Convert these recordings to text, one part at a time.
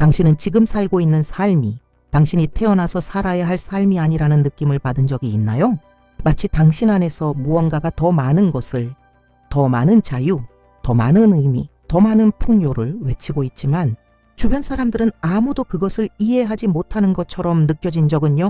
당신은 지금 살고 있는 삶이 당신이 태어나서 살아야 할 삶이 아니라는 느낌을 받은 적이 있나요? 마치 당신 안에서 무언가가 더 많은 것을, 더 많은 자유, 더 많은 의미, 더 많은 풍요를 외치고 있지만 주변 사람들은 아무도 그것을 이해하지 못하는 것처럼 느껴진 적은요?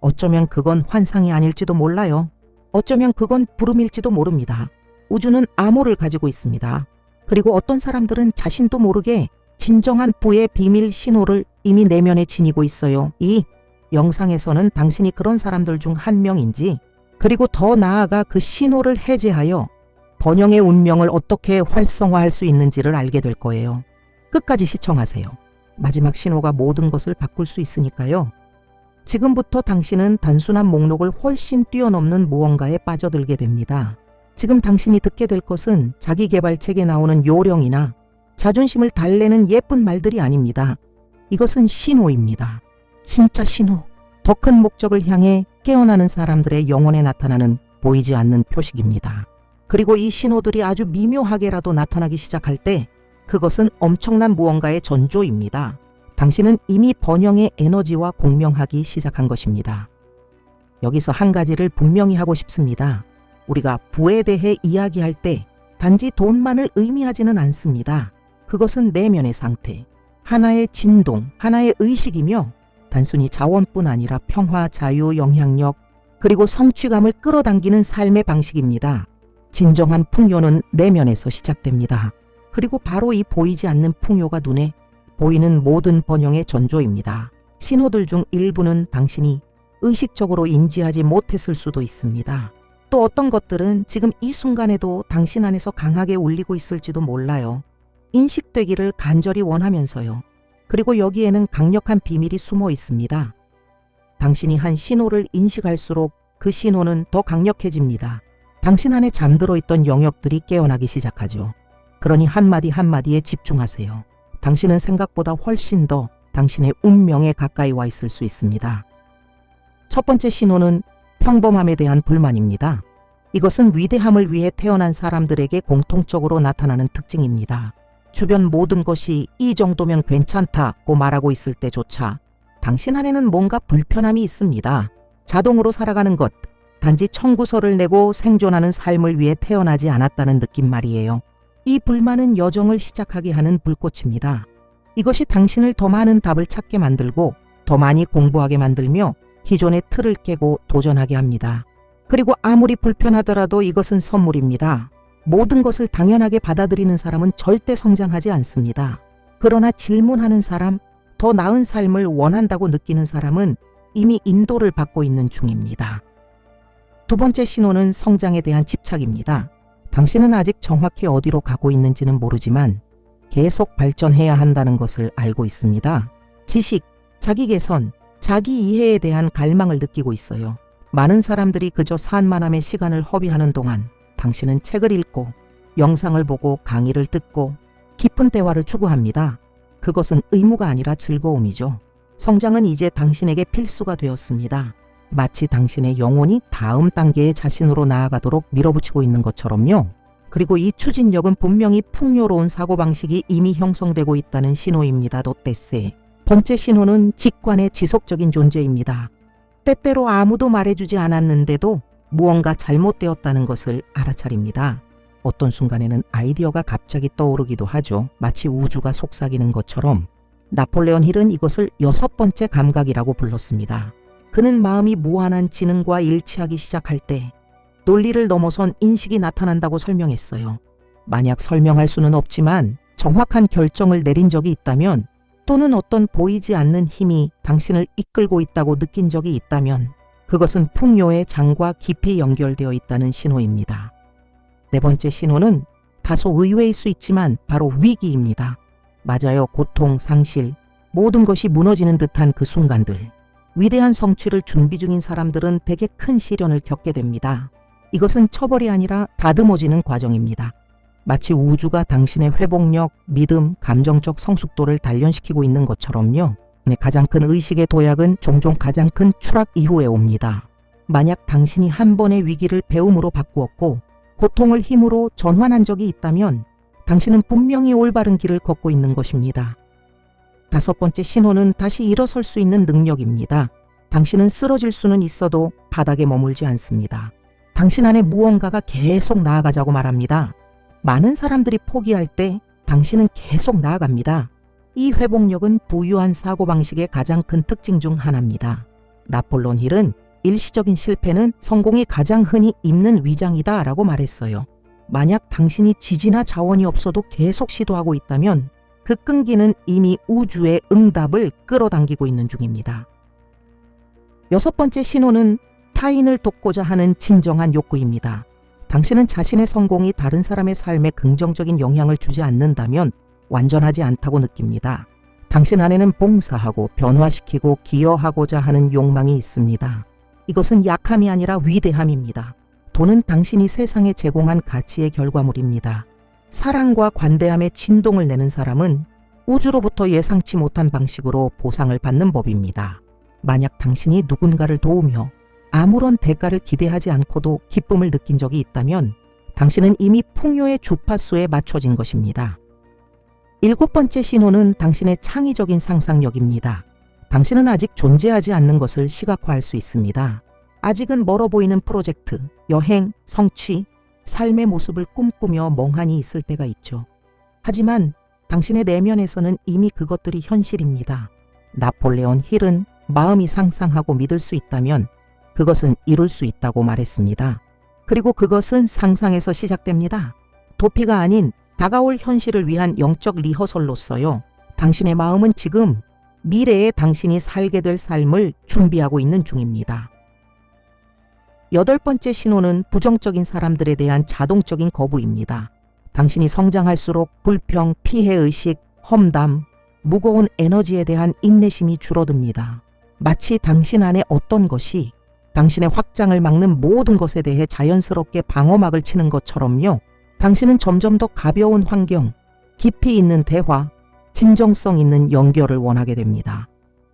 어쩌면 그건 환상이 아닐지도 몰라요. 어쩌면 그건 부름일지도 모릅니다. 우주는 암호를 가지고 있습니다. 그리고 어떤 사람들은 자신도 모르게 진정한 부의 비밀 신호를 이미 내면에 지니고 있어요. 이 영상에서는 당신이 그런 사람들 중 한 명인지, 그리고 더 나아가 그 신호를 해제하여 번영의 운명을 어떻게 활성화할 수 있는지를 알게 될 거예요. 끝까지 시청하세요. 마지막 신호가 모든 것을 바꿀 수 있으니까요. 지금부터 당신은 단순한 목록을 훨씬 뛰어넘는 무언가에 빠져들게 됩니다. 지금 당신이 듣게 될 것은 자기계발책에 나오는 요령이나 자존심을 달래는 예쁜 말들이 아닙니다. 이것은 신호입니다. 진짜 신호. 더 큰 목적을 향해 깨어나는 사람들의 영혼에 나타나는 보이지 않는 표식입니다. 그리고 이 신호들이 아주 미묘하게라도 나타나기 시작할 때 그것은 엄청난 무언가의 전조입니다. 당신은 이미 번영의 에너지와 공명하기 시작한 것입니다. 여기서 한 가지를 분명히 하고 싶습니다. 우리가 부에 대해 이야기할 때 단지 돈만을 의미하지는 않습니다. 그것은 내면의 상태, 하나의 진동, 하나의 의식이며 단순히 자원뿐 아니라 평화, 자유, 영향력, 그리고 성취감을 끌어당기는 삶의 방식입니다. 진정한 풍요는 내면에서 시작됩니다. 그리고 바로 이 보이지 않는 풍요가 눈에 보이는 모든 번영의 전조입니다. 신호들 중 일부는 당신이 의식적으로 인지하지 못했을 수도 있습니다. 또 어떤 것들은 지금 이 순간에도 당신 안에서 강하게 울리고 있을지도 몰라요. 인식되기를 간절히 원하면서요. 그리고 여기에는 강력한 비밀이 숨어 있습니다. 당신이 한 신호를 인식할수록 그 신호는 더 강력해집니다. 당신 안에 잠들어 있던 영역들이 깨어나기 시작하죠. 그러니 한마디 한마디에 집중하세요. 당신은 생각보다 훨씬 더 당신의 운명에 가까이 와 있을 수 있습니다. 첫 번째 신호는 평범함에 대한 불만입니다. 이것은 위대함을 위해 태어난 사람들에게 공통적으로 나타나는 특징입니다. 주변 모든 것이 이 정도면 괜찮다고 말하고 있을 때조차 당신 안에는 뭔가 불편함이 있습니다. 자동으로 살아가는 것, 단지 청구서를 내고 생존하는 삶을 위해 태어나지 않았다는 느낌 말이에요. 이 불만은 여정을 시작하게 하는 불꽃입니다. 이것이 당신을 더 많은 답을 찾게 만들고 더 많이 공부하게 만들며 기존의 틀을 깨고 도전하게 합니다. 그리고 아무리 불편하더라도 이것은 선물입니다. 모든 것을 당연하게 받아들이는 사람은 절대 성장하지 않습니다. 그러나 질문하는 사람, 더 나은 삶을 원한다고 느끼는 사람은 이미 인도를 받고 있는 중입니다. 두 번째 신호는 성장에 대한 집착입니다. 당신은 아직 정확히 어디로 가고 있는지는 모르지만 계속 발전해야 한다는 것을 알고 있습니다. 지식, 자기 개선, 자기 이해에 대한 갈망을 느끼고 있어요. 많은 사람들이 그저 산만함의 시간을 허비하는 동안 당신은 책을 읽고 영상을 보고 강의를 듣고 깊은 대화를 추구합니다. 그것은 의무가 아니라 즐거움이죠. 성장은 이제 당신에게 필수가 되었습니다. 마치 당신의 영혼이 다음 단계의 자신으로 나아가도록 밀어붙이고 있는 것처럼요. 그리고 이 추진력은 분명히 풍요로운 사고방식이 이미 형성되고 있다는 신호입니다. 노떼세. 번째 신호는 직관의 지속적인 존재입니다. 때때로 아무도 말해주지 않았는데도 무언가 잘못되었다는 것을 알아차립니다. 어떤 순간에는 아이디어가 갑자기 떠오르기도 하죠. 마치 우주가 속삭이는 것처럼. 나폴레온 힐은 이것을 6번째 감각이라고 불렀습니다. 그는 마음이 무한한 지능과 일치하기 시작할 때 논리를 넘어선 인식이 나타난다고 설명했어요. 만약 설명할 수는 없지만 정확한 결정을 내린 적이 있다면, 또는 어떤 보이지 않는 힘이 당신을 이끌고 있다고 느낀 적이 있다면 그것은 풍요의 장과 깊이 연결되어 있다는 신호입니다. 네 번째 신호는 다소 의외일 수 있지만 바로 위기입니다. 맞아요. 고통, 상실, 모든 것이 무너지는 듯한 그 순간들. 위대한 성취를 준비 중인 사람들은 대개 큰 시련을 겪게 됩니다. 이것은 처벌이 아니라 다듬어지는 과정입니다. 마치 우주가 당신의 회복력, 믿음, 감정적 성숙도를 단련시키고 있는 것처럼요. 가장 큰 의식의 도약은 종종 가장 큰 추락 이후에 옵니다. 만약 당신이 한 번의 위기를 배움으로 바꾸었고 고통을 힘으로 전환한 적이 있다면 당신은 분명히 올바른 길을 걷고 있는 것입니다. 5번째 신호는 다시 일어설 수 있는 능력입니다. 당신은 쓰러질 수는 있어도 바닥에 머물지 않습니다. 당신 안에 무언가가 계속 나아가자고 말합니다. 많은 사람들이 포기할 때 당신은 계속 나아갑니다. 이 회복력은 부유한 사고방식의 가장 큰 특징 중 하나입니다. 나폴레온 힐은 일시적인 실패는 성공이 가장 흔히 입는 위장이다 라고 말했어요. 만약 당신이 지지나 자원이 없어도 계속 시도하고 있다면 그 끈기는 이미 우주의 응답을 끌어당기고 있는 중입니다. 6번째 신호는 타인을 돕고자 하는 진정한 욕구입니다. 당신은 자신의 성공이 다른 사람의 삶에 긍정적인 영향을 주지 않는다면 완전하지 않다고 느낍니다. 당신 안에는 봉사하고 변화시키고 기여하고자 하는 욕망이 있습니다. 이것은 약함이 아니라 위대함입니다. 돈은 당신이 세상에 제공한 가치의 결과물입니다. 사랑과 관대함에 진동을 내는 사람은 우주로부터 예상치 못한 방식으로 보상을 받는 법입니다. 만약 당신이 누군가를 도우며 아무런 대가를 기대하지 않고도 기쁨을 느낀 적이 있다면 당신은 이미 풍요의 주파수에 맞춰진 것입니다. 7번째 신호는 당신의 창의적인 상상력입니다. 당신은 아직 존재하지 않는 것을 시각화할 수 있습니다. 아직은 멀어 보이는 프로젝트, 여행, 성취, 삶의 모습을 꿈꾸며 멍하니 있을 때가 있죠. 하지만 당신의 내면에서는 이미 그것들이 현실입니다. 나폴레온 힐은 마음이 상상하고 믿을 수 있다면 그것은 이룰 수 있다고 말했습니다. 그리고 그것은 상상에서 시작됩니다. 도피가 아닌 다가올 현실을 위한 영적 리허설로서요. 당신의 마음은 지금 미래에 당신이 살게 될 삶을 준비하고 있는 중입니다. 8번째 신호는 부정적인 사람들에 대한 자동적인 거부입니다. 당신이 성장할수록 불평, 피해의식, 험담, 무거운 에너지에 대한 인내심이 줄어듭니다. 마치 당신 안에 어떤 것이 당신의 확장을 막는 모든 것에 대해 자연스럽게 방어막을 치는 것처럼요. 당신은 점점 더 가벼운 환경, 깊이 있는 대화, 진정성 있는 연결을 원하게 됩니다.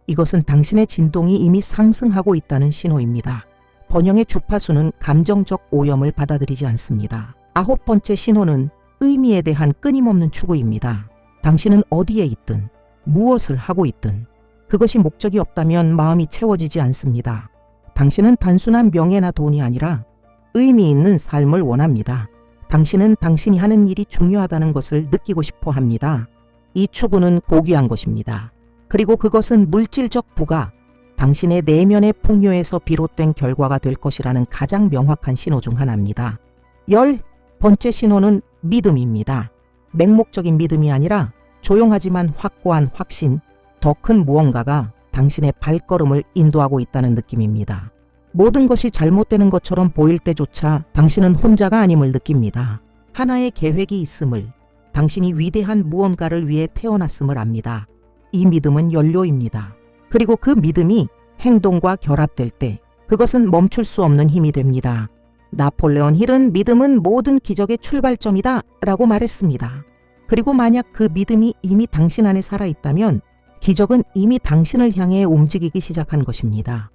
이것은 당신의 진동이 이미 상승하고 있다는 신호입니다. 번영의 주파수는 감정적 오염을 받아들이지 않습니다. 9번째 신호는 의미에 대한 끊임없는 추구입니다. 당신은 어디에 있든 무엇을 하고 있든 그것이 목적이 없다면 마음이 채워지지 않습니다. 당신은 단순한 명예나 돈이 아니라 의미 있는 삶을 원합니다. 당신은 당신이 하는 일이 중요하다는 것을 느끼고 싶어 합니다. 이 추구는 고귀한 것입니다. 그리고 그것은 물질적 부가 당신의 내면의 풍요에서 비롯된 결과가 될 것이라는 가장 명확한 신호 중 하나입니다. 10번째 신호는 믿음입니다. 맹목적인 믿음이 아니라 조용하지만 확고한 확신, 더 큰 무언가가 당신의 발걸음을 인도하고 있다는 느낌입니다. 모든 것이 잘못되는 것처럼 보일 때조차 당신은 혼자가 아님을 느낍니다. 하나의 계획이 있음을, 당신이 위대한 무언가를 위해 태어났음을 압니다. 이 믿음은 연료입니다. 그리고 그 믿음이 행동과 결합될 때 그것은 멈출 수 없는 힘이 됩니다. 나폴레온 힐은 믿음은 모든 기적의 출발점이다 라고 말했습니다. 그리고 만약 그 믿음이 이미 당신 안에 살아있다면 기적은 이미 당신을 향해 움직이기 시작한 것입니다.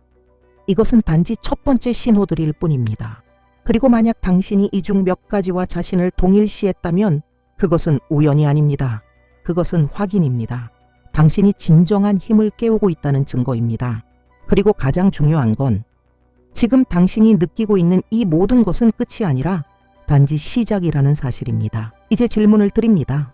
이것은 단지 첫 번째 신호들일 뿐입니다. 그리고 만약 당신이 이 중 몇 가지와 자신을 동일시했다면 그것은 우연이 아닙니다. 그것은 확인입니다. 당신이 진정한 힘을 깨우고 있다는 증거입니다. 그리고 가장 중요한 건 지금 당신이 느끼고 있는 이 모든 것은 끝이 아니라 단지 시작이라는 사실입니다. 이제 질문을 드립니다.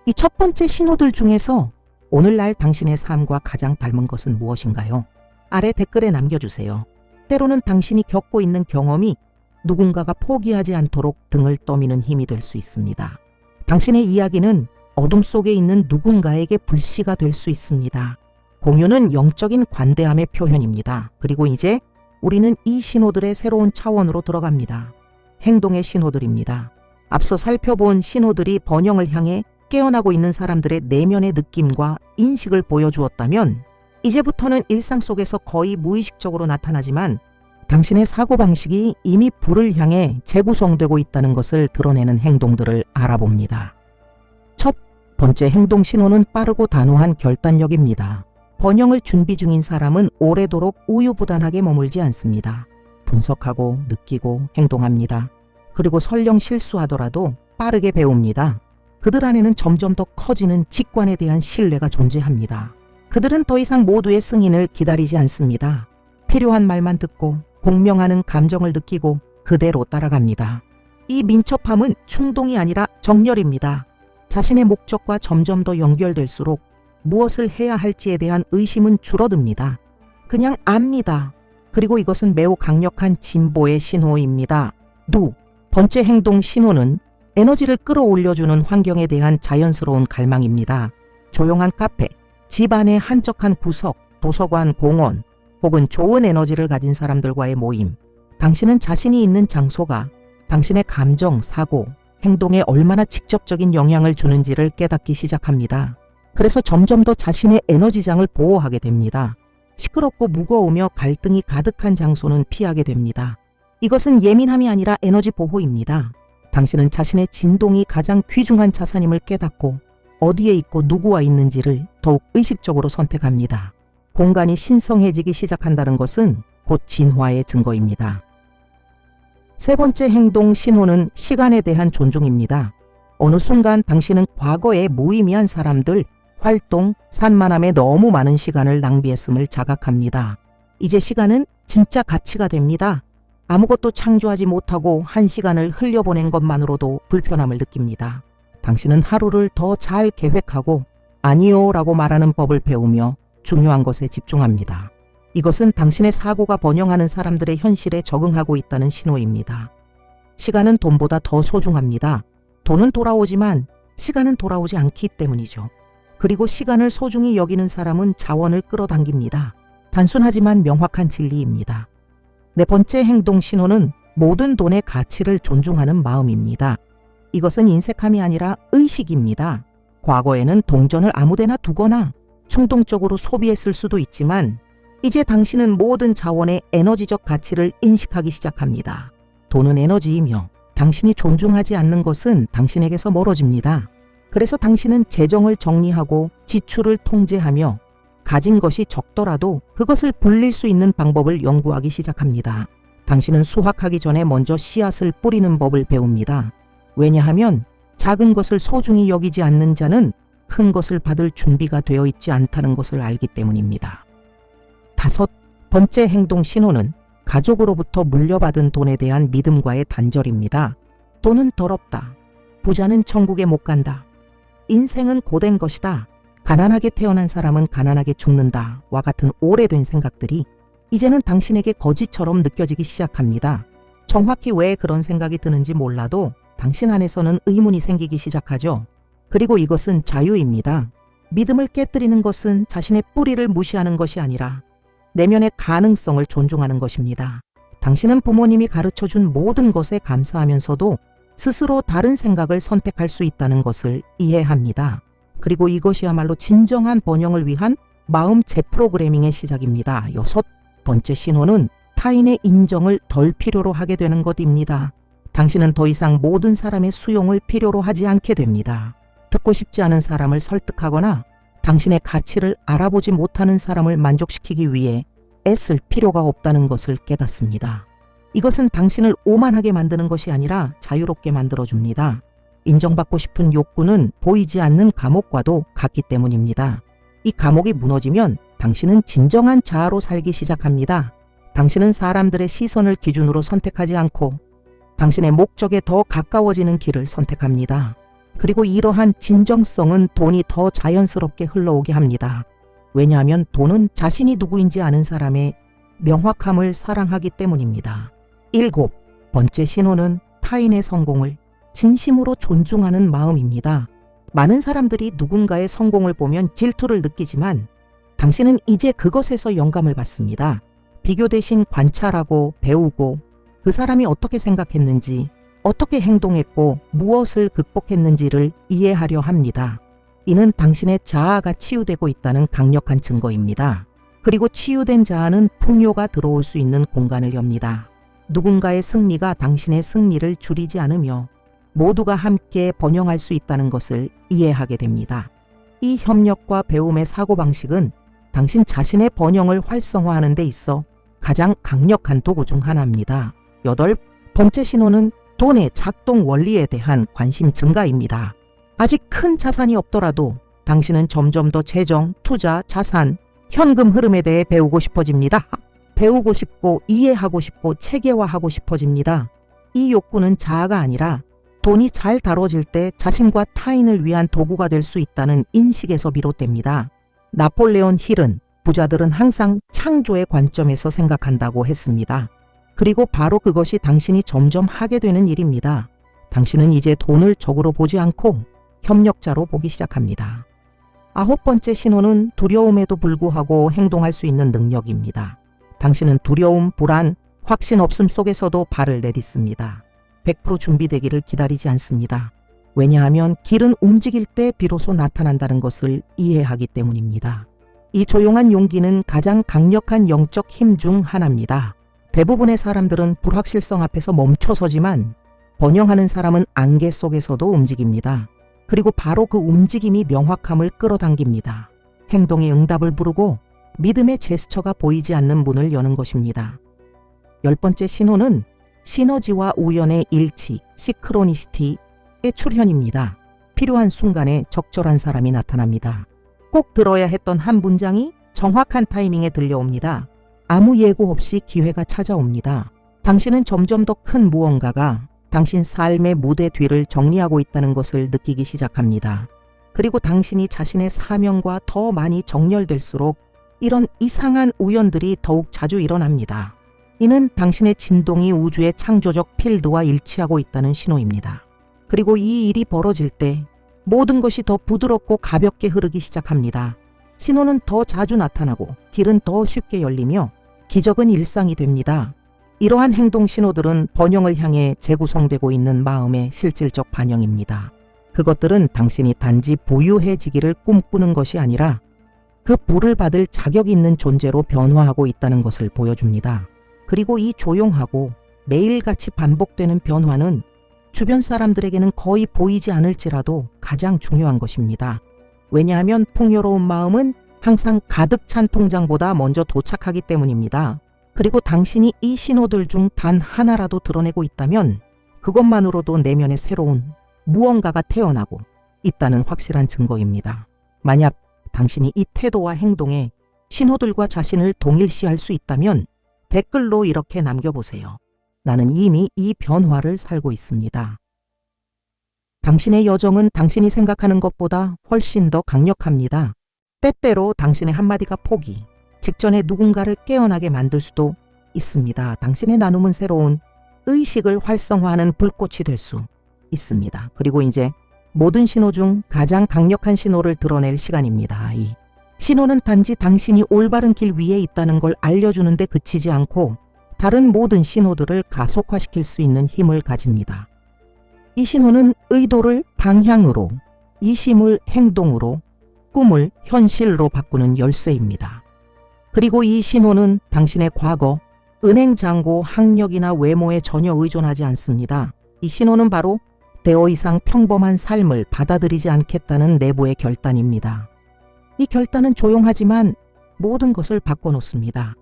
이 첫 번째 신호들 중에서 오늘날 당신의 삶과 가장 닮은 것은 무엇인가요? 아래 댓글에 남겨주세요. 때로는 당신이 겪고 있는 경험이 누군가가 포기하지 않도록 등을 떠미는 힘이 될 수 있습니다. 당신의 이야기는 어둠 속에 있는 누군가에게 불씨가 될 수 있습니다. 공유는 영적인 관대함의 표현입니다. 그리고 이제 우리는 이 신호들의 새로운 차원으로 들어갑니다. 행동의 신호들입니다. 앞서 살펴본 신호들이 번영을 향해 깨어나고 있는 사람들의 내면의 느낌과 인식을 보여주었다면 이제부터는 일상 속에서 거의 무의식적으로 나타나지만 당신의 사고방식이 이미 불을 향해 재구성되고 있다는 것을 드러내는 행동들을 알아봅니다. 첫 번째 행동 신호는 빠르고 단호한 결단력입니다. 번영을 준비 중인 사람은 오래도록 우유부단하게 머물지 않습니다. 분석하고 느끼고 행동합니다. 그리고 설령 실수하더라도 빠르게 배웁니다. 그들 안에는 점점 더 커지는 직관에 대한 신뢰가 존재합니다. 그들은 더 이상 모두의 승인을 기다리지 않습니다. 필요한 말만 듣고 공명하는 감정을 느끼고 그대로 따라갑니다. 이 민첩함은 충동이 아니라 정열입니다. 자신의 목적과 점점 더 연결될수록 무엇을 해야 할지에 대한 의심은 줄어듭니다. 그냥 압니다. 그리고 이것은 매우 강력한 진보의 신호입니다. 번째 행동 신호는 에너지를 끌어올려주는 환경에 대한 자연스러운 갈망입니다. 조용한 카페, 집 안의 한적한 구석, 도서관, 공원, 혹은 좋은 에너지를 가진 사람들과의 모임. 당신은 자신이 있는 장소가 당신의 감정, 사고, 행동에 얼마나 직접적인 영향을 주는지를 깨닫기 시작합니다. 그래서 점점 더 자신의 에너지장을 보호하게 됩니다. 시끄럽고 무거우며 갈등이 가득한 장소는 피하게 됩니다. 이것은 예민함이 아니라 에너지 보호입니다. 당신은 자신의 진동이 가장 귀중한 자산임을 깨닫고 어디에 있고 누구와 있는지를 더욱 의식적으로 선택합니다. 공간이 신성해지기 시작한다는 것은 곧 진화의 증거입니다. 세 번째 행동 신호는 시간에 대한 존중입니다. 어느 순간 당신은 과거에 무의미한 사람들, 활동, 산만함에 너무 많은 시간을 낭비했음을 자각합니다. 이제 시간은 진짜 가치가 됩니다. 아무것도 창조하지 못하고 한 시간을 흘려보낸 것만으로도 불편함을 느낍니다. 당신은 하루를 더 잘 계획하고 아니요 라고 말하는 법을 배우며 중요한 것에 집중합니다. 이것은 당신의 사고가 번영하는 사람들의 현실에 적응하고 있다는 신호입니다. 시간은 돈보다 더 소중합니다. 돈은 돌아오지만 시간은 돌아오지 않기 때문이죠. 그리고 시간을 소중히 여기는 사람은 자원을 끌어당깁니다. 단순하지만 명확한 진리입니다. 네 번째 행동 신호는 모든 돈의 가치를 존중하는 마음입니다. 이것은 인색함이 아니라 의식입니다. 과거에는 동전을 아무데나 두거나 충동적으로 소비했을 수도 있지만 이제 당신은 모든 자원의 에너지적 가치를 인식하기 시작합니다. 돈은 에너지이며 당신이 존중하지 않는 것은 당신에게서 멀어집니다. 그래서 당신은 재정을 정리하고 지출을 통제하며 가진 것이 적더라도 그것을 불릴 수 있는 방법을 연구하기 시작합니다. 당신은 수확하기 전에 먼저 씨앗을 뿌리는 법을 배웁니다. 왜냐하면 작은 것을 소중히 여기지 않는 자는 큰 것을 받을 준비가 되어 있지 않다는 것을 알기 때문입니다. 다섯 번째 행동 신호는 가족으로부터 물려받은 돈에 대한 믿음과의 단절입니다. 돈은 더럽다. 부자는 천국에 못 간다. 인생은 고된 것이다. 가난하게 태어난 사람은 가난하게 죽는다. 와 같은 오래된 생각들이 이제는 당신에게 거짓처럼 느껴지기 시작합니다. 정확히 왜 그런 생각이 드는지 몰라도 당신 안에서는 의문이 생기기 시작하죠. 그리고 이것은 자유입니다. 믿음을 깨뜨리는 것은 자신의 뿌리를 무시하는 것이 아니라 내면의 가능성을 존중하는 것입니다. 당신은 부모님이 가르쳐준 모든 것에 감사하면서도 스스로 다른 생각을 선택할 수 있다는 것을 이해합니다. 그리고 이것이야말로 진정한 번영을 위한 마음 재프로그래밍의 시작입니다. 여섯 번째 신호는 타인의 인정을 덜 필요로 하게 되는 것입니다. 당신은 더 이상 모든 사람의 수용을 필요로 하지 않게 됩니다. 듣고 싶지 않은 사람을 설득하거나 당신의 가치를 알아보지 못하는 사람을 만족시키기 위해 애쓸 필요가 없다는 것을 깨닫습니다. 이것은 당신을 오만하게 만드는 것이 아니라 자유롭게 만들어줍니다. 인정받고 싶은 욕구는 보이지 않는 감옥과도 같기 때문입니다. 이 감옥이 무너지면 당신은 진정한 자아로 살기 시작합니다. 당신은 사람들의 시선을 기준으로 선택하지 않고 당신의 목적에 더 가까워지는 길을 선택합니다. 그리고 이러한 진정성은 돈이 더 자연스럽게 흘러오게 합니다. 왜냐하면 돈은 자신이 누구인지 아는 사람의 명확함을 사랑하기 때문입니다. 일곱 번째 신호는 타인의 성공을 진심으로 존중하는 마음입니다. 많은 사람들이 누군가의 성공을 보면 질투를 느끼지만 당신은 이제 그것에서 영감을 받습니다. 비교 대신 관찰하고 배우고 그 사람이 어떻게 생각했는지, 어떻게 행동했고 무엇을 극복했는지를 이해하려 합니다. 이는 당신의 자아가 치유되고 있다는 강력한 증거입니다. 그리고 치유된 자아는 풍요가 들어올 수 있는 공간을 엽니다. 누군가의 승리가 당신의 승리를 줄이지 않으며 모두가 함께 번영할 수 있다는 것을 이해하게 됩니다. 이 협력과 배움의 사고방식은 당신 자신의 번영을 활성화하는 데 있어 가장 강력한 도구 중 하나입니다. 여덟 번째 신호는 돈의 작동 원리에 대한 관심 증가입니다. 아직 큰 자산이 없더라도 당신은 점점 더 재정, 투자, 자산, 현금 흐름에 대해 배우고 싶어집니다. 배우고 싶고 이해하고 싶고 체계화하고 싶어집니다. 이 욕구는 자아가 아니라 돈이 잘 다뤄질 때 자신과 타인을 위한 도구가 될 수 있다는 인식에서 비롯됩니다. 나폴레온 힐은 부자들은 항상 창조의 관점에서 생각한다고 했습니다. 그리고 바로 그것이 당신이 점점 하게 되는 일입니다. 당신은 이제 돈을 적으로 보지 않고 협력자로 보기 시작합니다. 9번째 신호는 두려움에도 불구하고 행동할 수 있는 능력입니다. 당신은 두려움, 불안, 확신 없음 속에서도 발을 내딛습니다. 100% 준비되기를 기다리지 않습니다. 왜냐하면 길은 움직일 때 비로소 나타난다는 것을 이해하기 때문입니다. 이 조용한 용기는 가장 강력한 영적 힘 중 하나입니다. 대부분의 사람들은 불확실성 앞에서 멈춰서지만 번영하는 사람은 안개 속에서도 움직입니다. 그리고 바로 그 움직임이 명확함을 끌어당깁니다. 행동의 응답을 부르고 믿음의 제스처가 보이지 않는 문을 여는 것입니다. 10번째 신호는 시너지와 우연의 일치, 시크로니시티의 출현입니다. 필요한 순간에 적절한 사람이 나타납니다. 꼭 들어야 했던 한 문장이 정확한 타이밍에 들려옵니다. 아무 예고 없이 기회가 찾아옵니다. 당신은 점점 더 큰 무언가가 당신 삶의 무대 뒤를 정리하고 있다는 것을 느끼기 시작합니다. 그리고 당신이 자신의 사명과 더 많이 정렬될수록 이런 이상한 우연들이 더욱 자주 일어납니다. 이는 당신의 진동이 우주의 창조적 필드와 일치하고 있다는 신호입니다. 그리고 이 일이 벌어질 때 모든 것이 더 부드럽고 가볍게 흐르기 시작합니다. 신호는 더 자주 나타나고 길은 더 쉽게 열리며 기적은 일상이 됩니다. 이러한 행동 신호들은 번영을 향해 재구성되고 있는 마음의 실질적 반영입니다. 그것들은 당신이 단지 부유해지기를 꿈꾸는 것이 아니라 그 부를 받을 자격 있는 존재로 변화하고 있다는 것을 보여줍니다. 그리고 이 조용하고 매일같이 반복되는 변화는 주변 사람들에게는 거의 보이지 않을지라도 가장 중요한 것입니다. 왜냐하면 풍요로운 마음은 항상 가득 찬 통장보다 먼저 도착하기 때문입니다. 그리고 당신이 이 신호들 중 단 하나라도 드러내고 있다면 그것만으로도 내면에 새로운 무언가가 태어나고 있다는 확실한 증거입니다. 만약 당신이 이 태도와 행동에 신호들과 자신을 동일시할 수 있다면 댓글로 이렇게 남겨보세요. 나는 이미 이 변화를 살고 있습니다. 당신의 여정은 당신이 생각하는 것보다 훨씬 더 강력합니다. 때때로 당신의 한마디가 포기, 직전에 누군가를 깨어나게 만들 수도 있습니다. 당신의 나눔은 새로운 의식을 활성화하는 불꽃이 될 수 있습니다. 그리고 이제 모든 신호 중 가장 강력한 신호를 드러낼 시간입니다. 이 신호는 단지 당신이 올바른 길 위에 있다는 걸 알려주는 데 그치지 않고 다른 모든 신호들을 가속화시킬 수 있는 힘을 가집니다. 이 신호는 의도를 방향으로, 이심을 행동으로, 꿈을 현실로 바꾸는 열쇠입니다. 그리고 이 신호는 당신의 과거, 은행 잔고, 학력이나 외모에 전혀 의존하지 않습니다. 이 신호는 바로 더 이상 평범한 삶을 받아들이지 않겠다는 내부의 결단입니다. 이 결단은 조용하지만 모든 것을 바꿔놓습니다.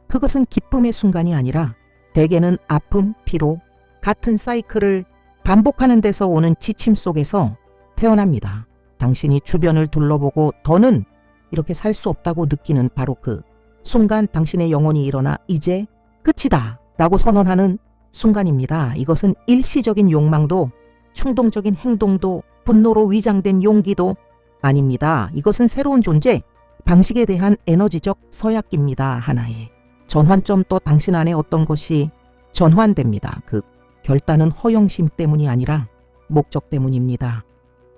그것은 기쁨의 순간이 아니라 대개는 아픔, 피로, 같은 사이클을 반복하는 데서 오는 지침 속에서 태어납니다. 당신이 주변을 둘러보고 더는 이렇게 살 수 없다고 느끼는 바로 그 순간 당신의 영혼이 일어나 이제 끝이다 라고 선언하는 순간입니다. 이것은 일시적인 욕망도 충동적인 행동도 분노로 위장된 용기도 아닙니다. 이것은 새로운 존재, 방식에 대한 에너지적 서약기입니다. 하나의 전환점, 또 당신 안에 어떤 것이 전환됩니다. 그 결단은 허영심 때문이 아니라 목적 때문입니다.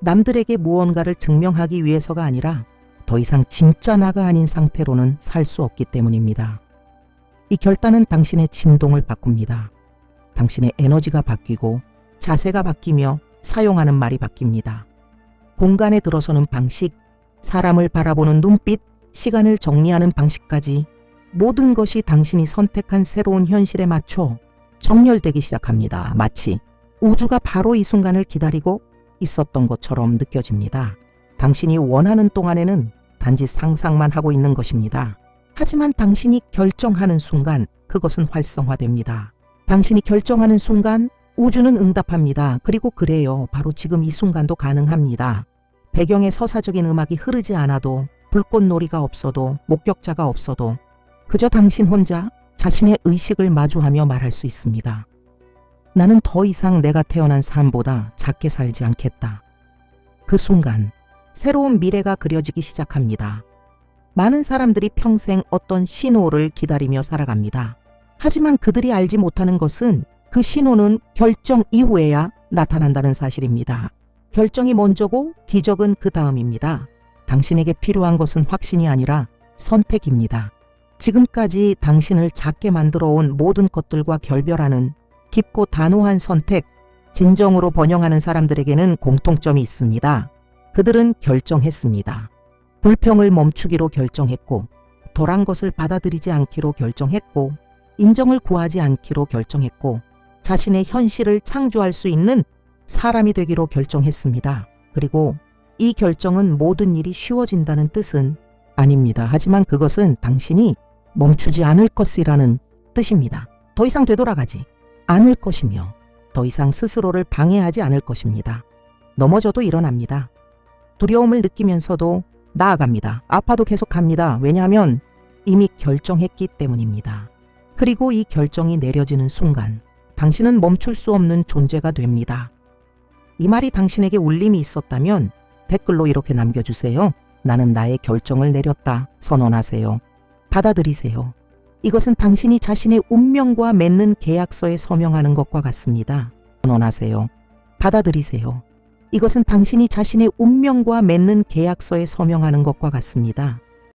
남들에게 무언가를 증명하기 위해서가 아니라 더 이상 진짜 나가 아닌 상태로는 살 수 없기 때문입니다. 이 결단은 당신의 진동을 바꿉니다. 당신의 에너지가 바뀌고 자세가 바뀌며 사용하는 말이 바뀝니다. 공간에 들어서는 방식, 사람을 바라보는 눈빛, 시간을 정리하는 방식까지 모든 것이 당신이 선택한 새로운 현실에 맞춰 정렬되기 시작합니다. 마치 우주가 바로 이 순간을 기다리고 있었던 것처럼 느껴집니다. 당신이 원하는 동안에는 단지 상상만 하고 있는 것입니다. 하지만 당신이 결정하는 순간 그것은 활성화됩니다. 당신이 결정하는 순간 우주는 응답합니다. 그리고 그래요. 바로 지금 이 순간도 가능합니다. 배경에 서사적인 음악이 흐르지 않아도, 불꽃놀이가 없어도, 목격자가 없어도 그저 당신 혼자 자신의 의식을 마주하며 말할 수 있습니다. 나는 더 이상 내가 태어난 삶보다 작게 살지 않겠다. 그 순간 새로운 미래가 그려지기 시작합니다. 많은 사람들이 평생 어떤 신호를 기다리며 살아갑니다. 하지만 그들이 알지 못하는 것은 그 신호는 결정 이후에야 나타난다는 사실입니다. 결정이 먼저고 기적은 그 다음입니다. 당신에게 필요한 것은 확신이 아니라 선택입니다. 지금까지 당신을 작게 만들어 온 모든 것들과 결별하는 깊고 단호한 선택, 진정으로 번영하는 사람들에게는 공통점이 있습니다. 그들은 결정했습니다. 불평을 멈추기로 결정했고, 덜한 것을 받아들이지 않기로 결정했고, 인정을 구하지 않기로 결정했고, 자신의 현실을 창조할 수 있는 사람이 되기로 결정했습니다. 그리고 이 결정은 모든 일이 쉬워진다는 뜻은 아닙니다. 하지만 그것은 당신이 멈추지 않을 것이라는 뜻입니다. 더 이상 되돌아가지 않을 것이며 더 이상 스스로를 방해하지 않을 것입니다. 넘어져도 일어납니다. 두려움을 느끼면서도 나아갑니다. 아파도 계속합니다. 왜냐하면 이미 결정했기 때문입니다. 그리고 이 결정이 내려지는 순간 당신은 멈출 수 없는 존재가 됩니다. 이 말이 당신에게 울림이 있었다면 댓글로 이렇게 남겨주세요. 나는 나의 결정을 내렸다. 선언하세요. 받아들이세요. 이것은 당신이 자신의 운명과 맺는 계약서에 서명하는 것과 같습니다. 선언하세요. 받아들이세요. 이것은 당신이 자신의 운명과 맺는 계약서에 서명하는 것과 같습니다.